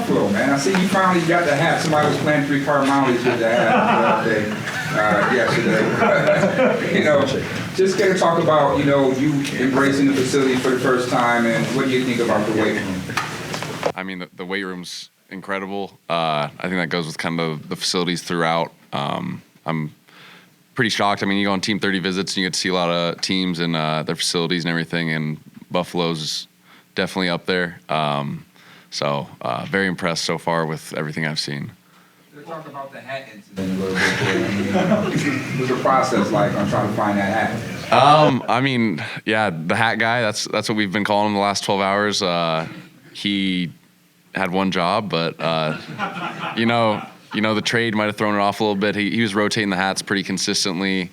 Buffalo, man. I see you finally got the hat. Somebody was playing 3-car mounties with the hat yesterday. Just get to talk about, you embracing the facility for the first time, and what do you think about the weight room? I mean, the weight room's incredible. I think that goes with kind of the facilities throughout. I'm pretty shocked. I mean, you go on Team 30 visits, and you get to see a lot of teams and their facilities and everything, and Buffalo's definitely up there. So very impressed so far with everything I've seen. Let's talk about the hat incident a little bit. What was the process like on trying to find that hat? I mean, yeah, the hat guy, that's what we've been calling him the last 12 hours. He had one job, but, the trade might have thrown it off a little bit. He was rotating the hats pretty consistently,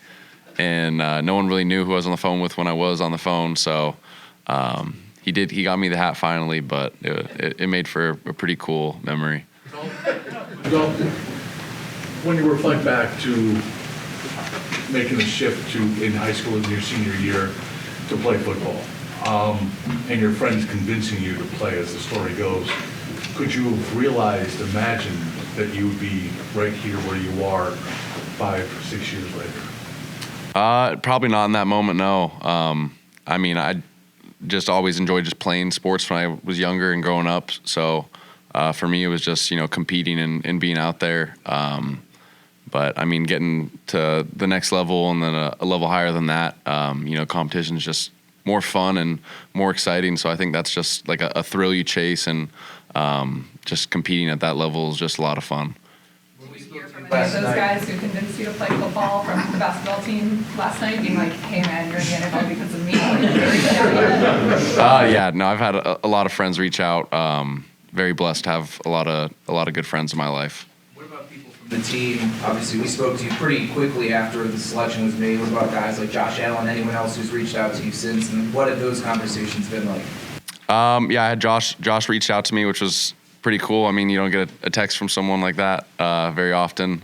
and no one really knew who I was on the phone with when I was on the phone. So he got me the hat finally, but it made for a pretty cool memory. Dalton, when you reflect back to making the shift in high school in your senior year to play football, and your friends convincing you to play, as the story goes, could you have realized, imagined that you would be right here where you are 5 or 6 years later? Probably not in that moment, no. I mean, I just always enjoyed just playing sports when I was younger and growing up. So for me, it was just, competing and being out there. But I mean, getting to the next level and then a level higher than that, competition is just more fun and more exciting. So I think that's just like a thrill you chase, and just competing at that level is just a lot of fun. Did you hear from any of those guys who convinced you to play football from the basketball team last night, being like, "Hey man, you're in the NFL because of me"? Yeah, no, I've had a lot of friends reach out. Very blessed to have a lot of good friends in my life. What about people from the team? Obviously, we spoke to you pretty quickly after the selection was made. What about guys like Josh Allen, anyone else who's reached out to you since? And what have those conversations been like? Yeah, I had Josh reached out to me, which was pretty cool. I mean, you don't get a text from someone like that very often.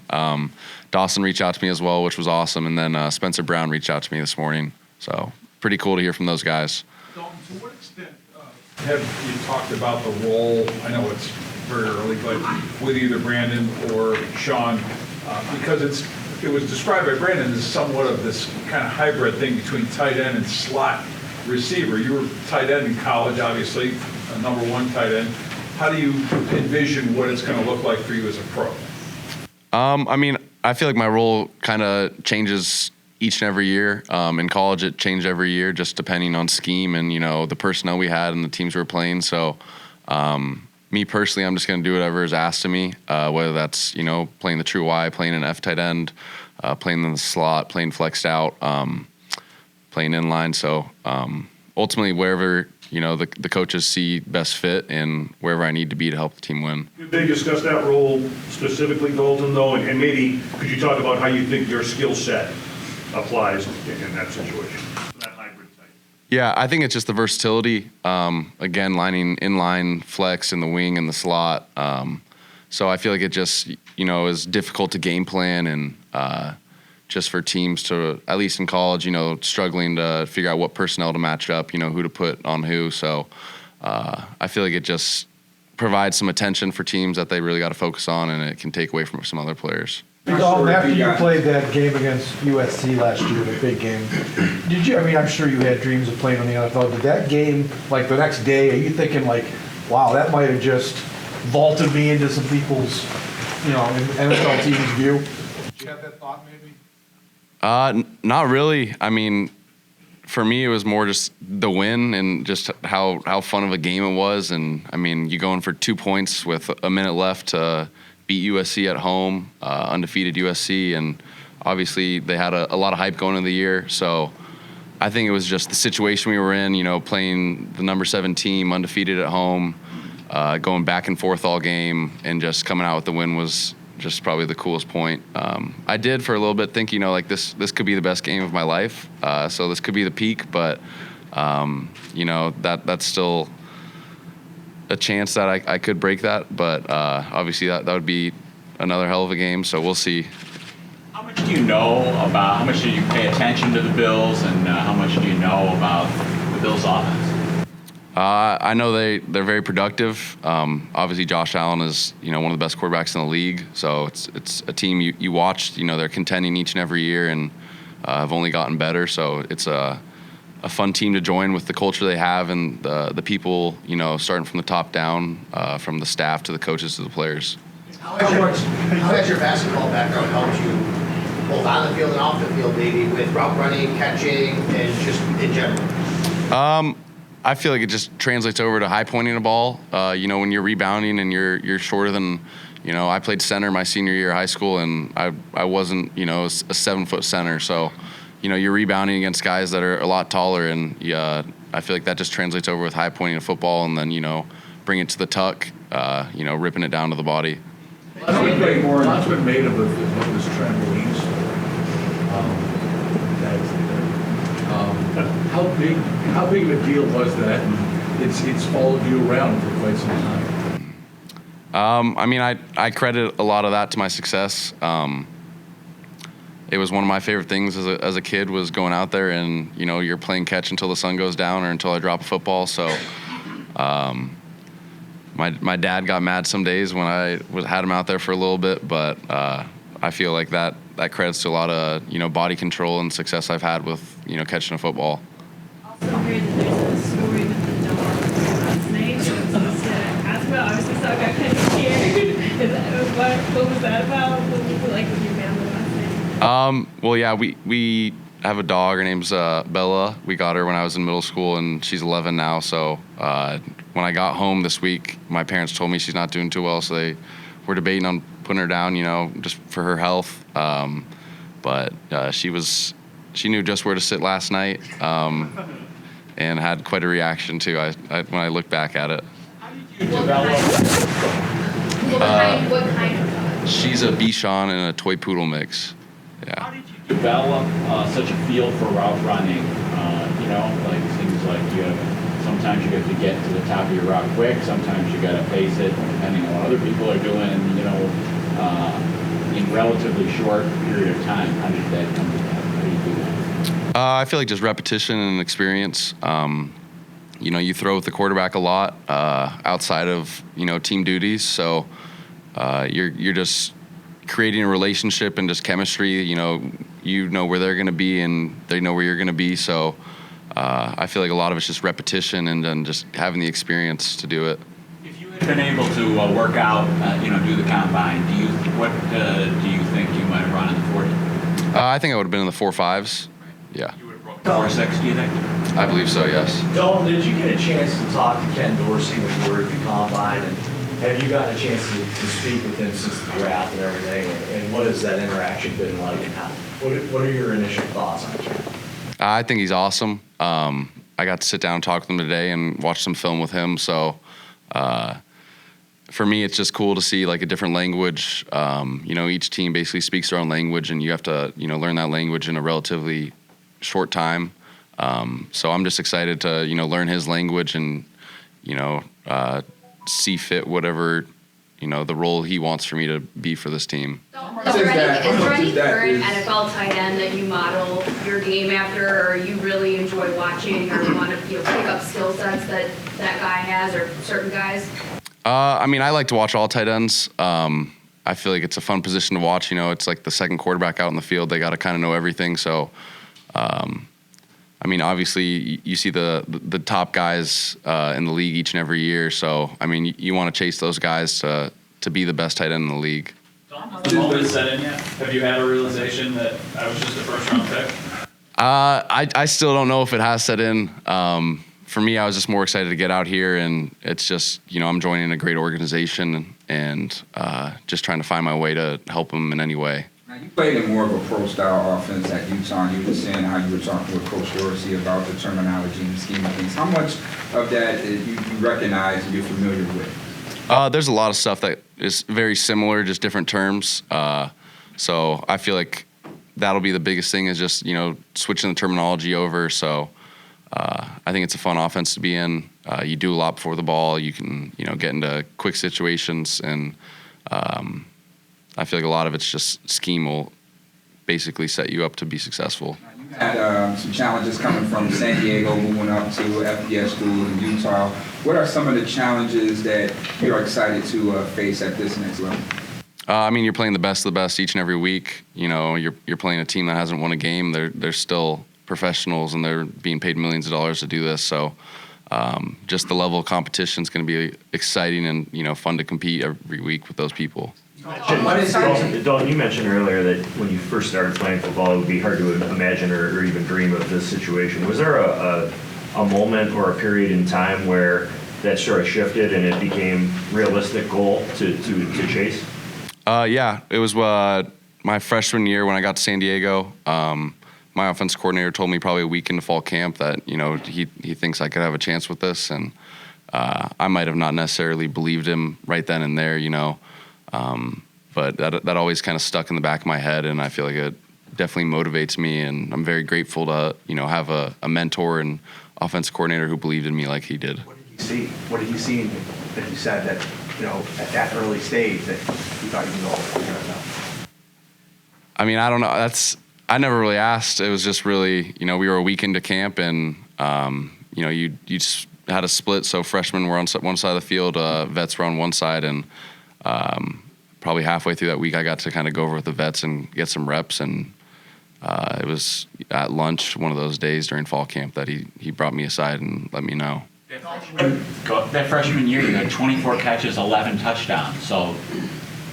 Dawson reached out to me as well, which was awesome. And then Spencer Brown reached out to me this morning. So pretty cool to hear from those guys. Dalton, to what extent have you talked about the role, I know it's very early, but with either Brandon or Sean, because it was described by Brandon as somewhat of this kind of hybrid thing between tight end and slot receiver. You were tight end in college, obviously, a number one tight end. How do you envision what it's going to look like for you as a pro? I mean, I feel like my role kind of changes each and every year. In college, it changed every year, just depending on scheme and, the personnel we had and the teams we were playing. So me personally, I'm just going to do whatever is asked of me, whether that's, playing the true Y, playing an F tight end, playing in the slot, playing flexed out, playing inline. So ultimately, wherever, the coaches see best fit and wherever I need to be to help the team win. Did they discuss that role specifically, Dalton, though? And maybe could you talk about how you think your skill set applies in that situation, that hybrid type? Yeah, I think it's just the versatility. Again, lining inline, flex in the wing and the slot. So I feel like it just, is difficult to game plan, and just for teams to, at least in college, struggling to figure out what personnel to match up, who to put on who. So I feel like it just provides some attention for teams that they really got to focus on, and it can take away from some other players. Dalton, after you played that game against USC last year, the big game, did you, I'm sure you had dreams of playing in the NFL. Did that game, like the next day, are you thinking like, wow, that might have just vaulted me into some people's, NFL team's view? Did you have that thought maybe? Not really. I mean, for me, it was more just the win and just how fun of a game it was. And I mean, you go in for 2 points with a minute left to beat USC at home, undefeated USC, and obviously they had a lot of hype going into the year. So I think it was just the situation we were in, playing the number 7 team, undefeated at home, going back and forth all game, and just coming out with the win was just probably the coolest point. I did for a little bit think, this could be the best game of my life. So this could be the peak, but that's still a chance that I could break that. But obviously that would be another hell of a game. So we'll see. How much do you know about, how much do you pay attention to the Bills, and how much do you know about the Bills offense? I know they're very productive. Obviously, Josh Allen is one of the best quarterbacks in the league. So it's a team you watch. They're contending each and every year and have only gotten better. So it's a fun team to join with the culture they have and the people. Starting from the top down, from the staff to the coaches to the players. How has your basketball background helped you, both on the field and off the field, maybe with route running, catching, and just in general? I feel like it just translates over to high pointing a ball. When you're rebounding and you're shorter than, I played center my senior year of high school, and I wasn't, a 7-foot center. So, you're rebounding against guys that are a lot taller, and I feel like that just translates over with high pointing a football, and then bring it to the tuck, ripping it down to the body. Lots been made of this trampolines. How big of a deal was that? And it's followed you around for quite some time. I credit a lot of that to my success. It was one of my favorite things as a kid was going out there and, you're playing catch until the sun goes down or until I drop a football. So my dad got mad some days when I had him out there for a little bit, but I feel like that credits to a lot of, body control and success I've had with, catching a football. Also heard that there's a story with the dog last night. I was supposed to ask about, obviously, so I got kind of scared. What was that about? What was it like with your family last night? Well, yeah, we have a dog. Her name's Bella. We got her when I was in middle school, and she's 11 now. So when I got home this week, my parents told me she's not doing too well, so they were debating on putting her down, just for her health. But she knew just where to sit last night, and had quite a reaction too. When I look back at it. What kind of dog? She's a Bichon and a toy poodle mix. Yeah. How did you develop such a feel for route running? Things like sometimes you have to get to the top of your route quick. Sometimes you got to pace it, depending on what other people are doing. In relatively short period of time. How did that come together? How do you do that? I feel like just repetition and experience. You throw with the quarterback a lot outside of team duties, so you're just creating a relationship and just chemistry. You know where they're going to be, and they know where you're going to be. So I feel like a lot of it's just repetition and then just having the experience to do it. If you had been able to work out, do the combine, what do you think you might have run in the 40? I think I would have been in the 4.5s. Yeah. You would have broken 4.6, do you think? I believe so, yes. Dalton, did you get a chance to talk to Ken Dorsey when you were at the combine? And have you gotten a chance to speak with him since the draft and everything? And what has that interaction been like? And what are your initial thoughts on Ken? I think he's awesome. I got to sit down and talk with him today and watch some film with him. So for me, it's just cool to see like a different language. Each team basically speaks their own language, and you have to learn that language in a relatively short time. So I'm just excited to learn his language and see fit whatever the role he wants for me to be for this team. Is there any current NFL tight end that you model your game after, or you really enjoy watching, or want to pick up skill sets that guy has, or certain guys? I like to watch all tight ends. I feel like it's a fun position to watch. It's like the second quarterback out in the field. They got to kind of know everything. So, obviously you see the top guys in the league each and every year. So, you want to chase those guys to be the best tight end in the league. Has the moment set in yet? Have you had a realization that I was just a first-round pick? I still don't know if it has set in. For me, I was just more excited to get out here, and it's just, I'm joining a great organization and just trying to find my way to help them in any way. Now, you played in more of a pro-style offense at Utah, and you were saying how you were talking with Coach Dorsey about the terminology and the scheme of things. How much of that you recognize and you're familiar with? There's a lot of stuff that is very similar, just different terms. So I feel like that'll be the biggest thing is just, switching the terminology over. So I think it's a fun offense to be in. You do a lot before the ball. You can, get into quick situations. And I feel like a lot of it's just scheme will basically set you up to be successful. Now, you Had some challenges coming from San Diego, moving up to FBS school in Utah. What are some of the challenges that you're excited to face at this next level? I mean, you're playing the best of the best each and every week. You know, you're playing a team that hasn't won a game. They're still professionals, and they're being paid millions of dollars to do this. So just the level of competition is going to be exciting and, you know, fun to compete every week with those people. Dalton, you mentioned earlier that when you first started playing football, it would be hard to imagine or even dream of this situation. Was there a moment or a period in time where that sort of shifted and it became realistic goal to chase? Yeah, it was my freshman year when I got to San Diego. My offensive coordinator told me probably a week into fall camp that, you know, he thinks I could have a chance with this, and I might have not necessarily believed him right then and there, you know. But that always kind of stuck in the back of my head, and I feel like it definitely motivates me, and I'm very grateful to, you know, have a mentor and offensive coordinator who believed in me like he did. What did you see? What did you see that you said that, you know, at that early stage that you thought you could go NFL? I mean, I don't know. I never really asked. It was just really, you know, we were a week into camp, and you know, you just had a split. So freshmen were on one side of the field, vets were on one side, and probably halfway through that week, I got to kind of go over with the vets and get some reps. And it was at lunch one of those days during fall camp that he brought me aside and let me know. That freshman year, you had 24 catches, 11 touchdowns. So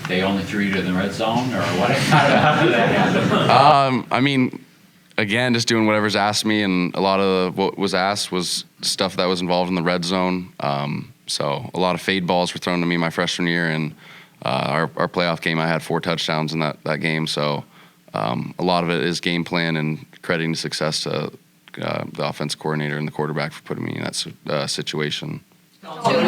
they only threw you to the red zone, or what? How did that happen? I mean, again, just doing whatever's asked me, and a lot of what was asked was stuff that was involved in the red zone. So a lot of fade balls were thrown to me my freshman year, and our playoff game, I had 4 touchdowns in that game. So a lot of it is game plan and crediting success to the offense coordinator and the quarterback for putting me in that situation. Dalton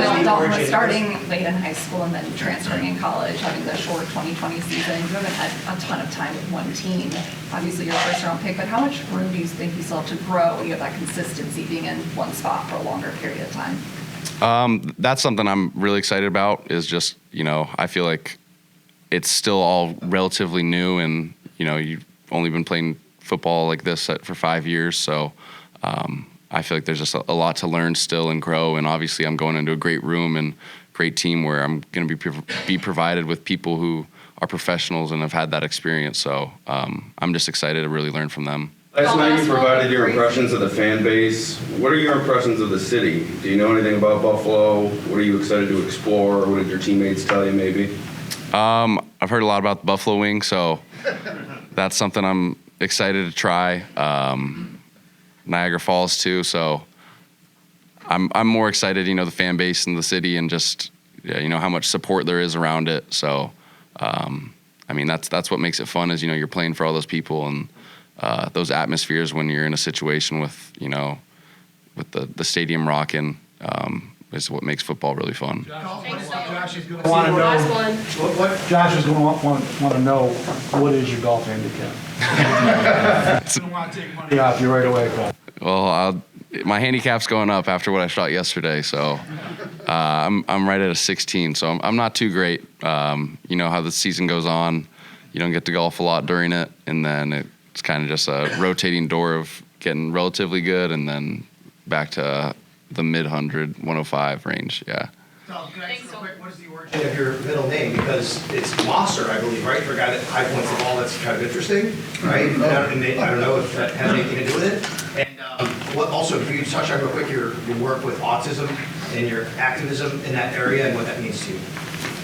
was starting late in high school and then transferring in college, having the short 2020 season. You haven't had a ton of time with one team. Obviously, you're a first-round pick, but how much room do you think you still have to grow when you have that consistency being in one spot for a longer period of time? That's something I'm really excited about, is just, you know, I feel like it's still all relatively new, and, you know, you've only been playing football like this for 5 years. So I feel like there's just a lot to learn still and grow. And obviously I'm going into a great room and great team where I'm going to be provided with people who are professionals and have had that experience. So I'm just excited to really learn from them. Last night you provided your impressions of the fan base. What are your impressions of the city? Do you know anything about Buffalo? What are you excited to explore? What did your teammates tell you maybe? I've heard a lot about the buffalo wing, so that's something I'm excited to try. Niagara Falls too, so I'm more excited, you know, the fan base in the city and just, you know, how much support there is around it. So I mean, that's what makes it fun, is, you know, you're playing for all those people, and those atmospheres when you're in a situation with, you know, with the stadium rocking, is what makes football really fun. Josh is going to want to know. Josh is going to want to know, what is your golf handicap? I don't want to take money off you right away, Cole. Well, my handicap's going up after what I shot yesterday, so I'm right at a 16, so I'm not too great. You know how the season goes on, you don't get to golf a lot during it, and then it's kind of just a rotating door of getting relatively good, and then back to the mid-100, 105 range, yeah. Thanks, so quick, what is the origin of your middle name? Because it's Mosser, I believe, right? For a guy that high points the ball, that's kind of interesting, right? And I don't know if that has anything to do with it. And what also, if you could touch on real quick your work with autism and your activism in that area and what that means to you.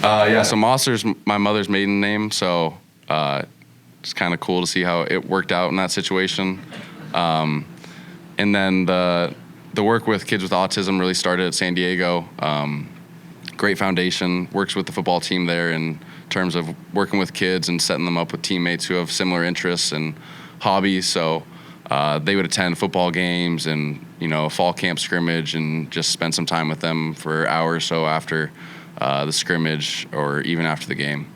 Yeah, so Mosser's my mother's maiden name, so it's kind of cool to see how it worked out in that situation. And then the work with kids with autism really started at San Diego. Great foundation, works with the football team there in terms of working with kids and setting them up with teammates who have similar interests and hobbies. So they would attend football games and, you know, fall camp scrimmage, and just spend some time with them for an hour or so after the scrimmage or even after the game.